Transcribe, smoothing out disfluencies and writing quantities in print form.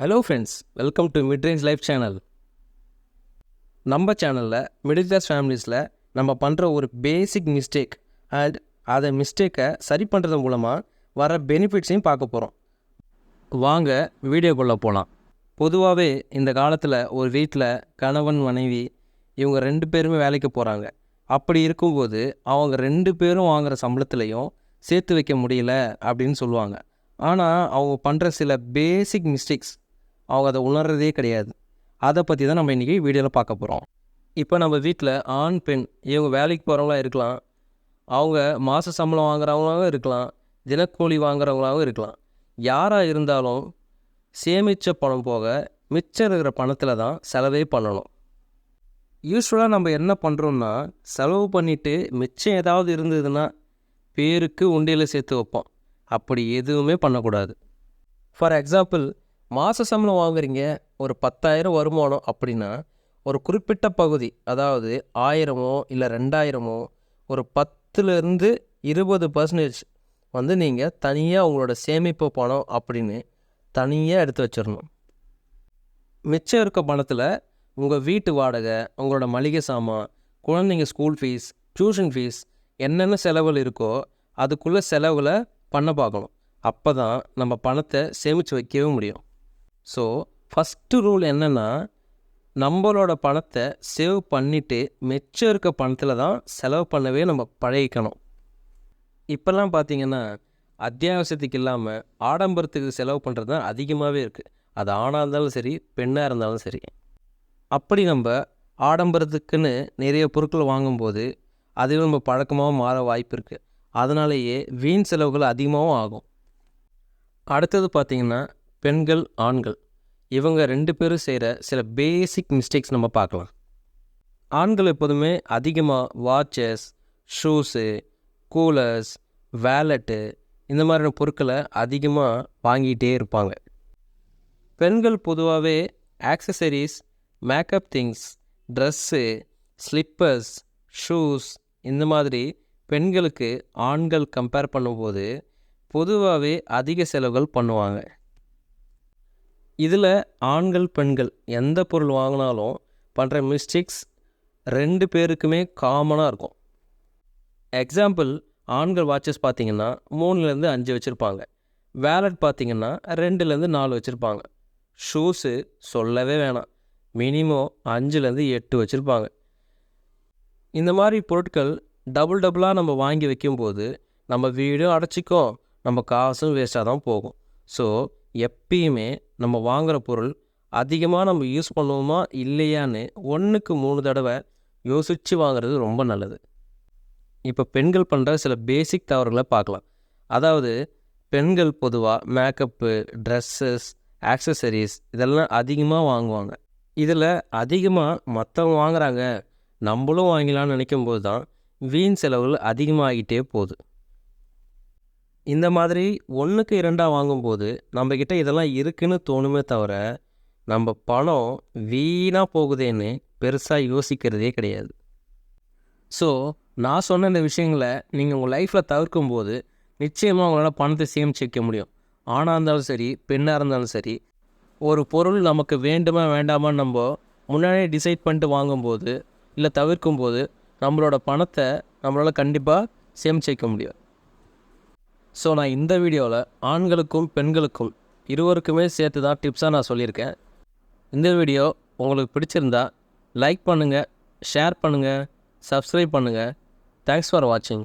Hello friends, welcome to midrange life channel. நம்ம சேனலில் middle class ஃபேமிலிஸில் நம்ம பண்ணுற ஒரு பேசிக் மிஸ்டேக் அண்ட் அதை மிஸ்டேக்கை சரி பண்ணுறது மூலமாக வர பெனிஃபிட்ஸையும் பார்க்க போகிறோம். வாங்க வீடியோக்குள்ளே போகலாம். பொதுவாகவே இந்த காலத்தில் ஒரு வீட்டில் கணவன் மனைவி இவங்க 2 பேருமே வேலைக்கு போகிறாங்க. அப்படி இருக்கும்போது அவங்க 2 பேரும் வாங்குகிற சம்பளத்துலேயும் சேர்த்து வைக்க முடியல அப்படின்னு சொல்லுவாங்க. ஆனால் அவங்க பண்ணுற சில பேசிக் மிஸ்டேக்ஸ் அவங்க அதை உணர்றதே கிடையாது. அதை பற்றி தான் நம்ம இன்றைக்கி வீடியோவில் பார்க்க போகிறோம். இப்போ நம்ம வீட்டில் ஆண் பெண் இவங்க வேலைக்கு போகிறவங்களாக இருக்கலாம், அவங்க மாத சம்பளம் வாங்குறவங்களாகவும் இருக்கலாம், தினக்கூலி வாங்குறவங்களாகவும் இருக்கலாம். யாராக இருந்தாலும் சேமித்த பணம் போக மிச்சம் இருக்கிற பணத்தில் தான் செலவே பண்ணணும். யூஸ்வலாக நம்ம என்ன பண்ணுறோம்னா, செலவு பண்ணிவிட்டு மிச்சம் ஏதாவது இருந்ததுன்னா பேருக்கு உண்டியில் சேர்த்து வைப்போம். அப்படி எதுவுமே பண்ணக்கூடாது. ஃபார் எக்ஸாம்பிள், மாத சம்பளம் வாங்குறீங்க, ஒரு 10,000 வருமானம் அப்படின்னா ஒரு குறிப்பிட்ட பகுதி, அதாவது 1000மோ இல்லை 2000மோ, ஒரு 10லேருந்து 20% வந்து நீங்கள் தனியாக உங்களோட சேமிப்பு பணம் அப்படின்னு தனியாக எடுத்து வச்சிடணும். மிச்சம் இருக்க பணத்தில் உங்கள் வீட்டு வாடகை, உங்களோட மளிகை சாமான், குழந்தைங்க ஸ்கூல் ஃபீஸ், டியூஷன் ஃபீஸ், என்னென்ன செலவுகள் இருக்கோ அதுக்குள்ளே செலவில் பண்ண பார்க்கணும். அப்போ தான் நம்ம பணத்தை சேமித்து வைக்கவே முடியும். ஸோ ஃபஸ்ட்டு ரூல் என்னென்னா, நம்மளோட பணத்தை சேவ் பண்ணிவிட்டு மிச்சம் இருக்க பணத்தில் தான் செலவு பண்ணவே நம்ம பழகிக்கணும். இப்போல்லாம் பார்த்திங்கன்னா அத்தியாவசியத்துக்கு இல்லாமல் ஆடம்பரத்துக்கு செலவு பண்ணுறது தான் அதிகமாகவே இருக்குது. அது ஆணாக இருந்தாலும் சரி, பெண்ணாக இருந்தாலும் சரி. அப்படி நம்ம ஆடம்பரத்துக்குன்னு நிறைய பொருட்கள் வாங்கும்போது அதுவும் நம்ம பழக்கமாகவும் மாற வாய்ப்பு இருக்குது. அதனாலேயே வீண் செலவுகள் அதிகமாகவும் ஆகும். அடுத்தது பார்த்திங்கன்னா, பெண்கள் ஆண்கள் இவங்க 2 பேரும் செய்கிற சில பேசிக் மிஸ்டேக்ஸ் நம்ம பார்க்கலாம். ஆண்கள் எப்போதுமே அதிகமாக வாட்சஸ், ஷூஸு, கூலர்ஸ், வேலெட்டு இந்த மாதிரியான பொருட்களை அதிகமாக வாங்கிட்டே இருப்பாங்க. பெண்கள் பொதுவாகவே accessories, makeup things, dress, slippers, shoes இந்த மாதிரி பெண்களுக்கு ஆண்கள் கம்பேர் பண்ணும்போது பொதுவாகவே அதிக செலவுகள் பண்ணுவாங்க. இதில் ஆண்கள் பெண்கள் எந்த பொருள் வாங்கினாலும் பண்ணுற மிஸ்டேக்ஸ் 2 பேருக்குமே காமனாக இருக்கும். எக்ஸாம்பிள், ஆண்கள் வாட்சஸ் பார்த்திங்கன்னா 3லேருந்து 5 வச்சுருப்பாங்க. வேலட் பார்த்திங்கன்னா 2லேருந்து 4 வச்சுருப்பாங்க. ஷூஸு சொல்லவே வேணாம், மினிமம் 5லேருந்து 8 வச்சுருப்பாங்க. இந்த மாதிரி பொருட்கள் டபுளாக நம்ம வாங்கி வைக்கும்போது நம்ம வீடும் அடைச்சிக்கும், நம்ம காசும் வேஸ்ட்டாக தான் போகும். ஸோ எப்பயுமே நம்ம வாங்குகிற பொருள் அதிகமாக நம்ம யூஸ் பண்ணுவோமா இல்லையான்னு 1க்கு 3 தடவை யோசித்து வாங்குறது ரொம்ப நல்லது. இப்போ பெண்கள் பண்ணுற சில பேசிக் தவறுகளை பார்க்கலாம். அதாவது, பெண்கள் பொதுவாக மேக்கப்பு, ட்ரெஸ்ஸஸ், ஆக்சசரிஸ் இதெல்லாம் அதிகமாக வாங்குவாங்க. இதில் அதிகமாக மற்றவங்க வாங்குகிறாங்க, நம்மளும் வாங்கலான்னு நினைக்கும்போது தான் வீண் செலவுகள் அதிகமாகிட்டே போகுது. இந்த மாதிரி 1க்கு 2 வாங்கும்போது நம்மக்கிட்ட இதெல்லாம் இருக்குன்னு தோணுமே தவிர, நம்ம பணம் வீணாக போகுதேன்னு பெருசாக யோசிக்கிறதே கிடையாது. ஸோ நான் சொன்ன இந்த விஷயங்களை நீங்கள் உங்கள் லைஃப்பில் தவிர்க்கும்போது நிச்சயமாக உங்களால் பணத்தை சேமித்து வைக்க முடியும். ஆணாக இருந்தாலும் சரி, பெண்ணாக இருந்தாலும் சரி, ஒரு பொருள் நமக்கு வேண்டுமா வேண்டாமான்னு நம்ம முன்னாடியே டிசைட் பண்ணிட்டு வாங்கும்போது இல்லை தவிர்க்கும்போது நம்மளோட பணத்தை நம்மளால் கண்டிப்பாக சேமித்து வைக்க முடியும். ஸோ நான் இந்த வீடியோவில் ஆண்களுக்கும் பெண்களுக்கும் இருவருக்குமே சேர்த்து தான் டிப்ஸாக நான் சொல்லியிருக்கேன். இந்த வீடியோ உங்களுக்கு பிடிச்சிருந்தா லைக் பண்ணுங்கள், ஷேர் பண்ணுங்கள், சப்ஸ்கிரைப் பண்ணுங்கள். தேங்க்ஸ் ஃபார் வாட்சிங்.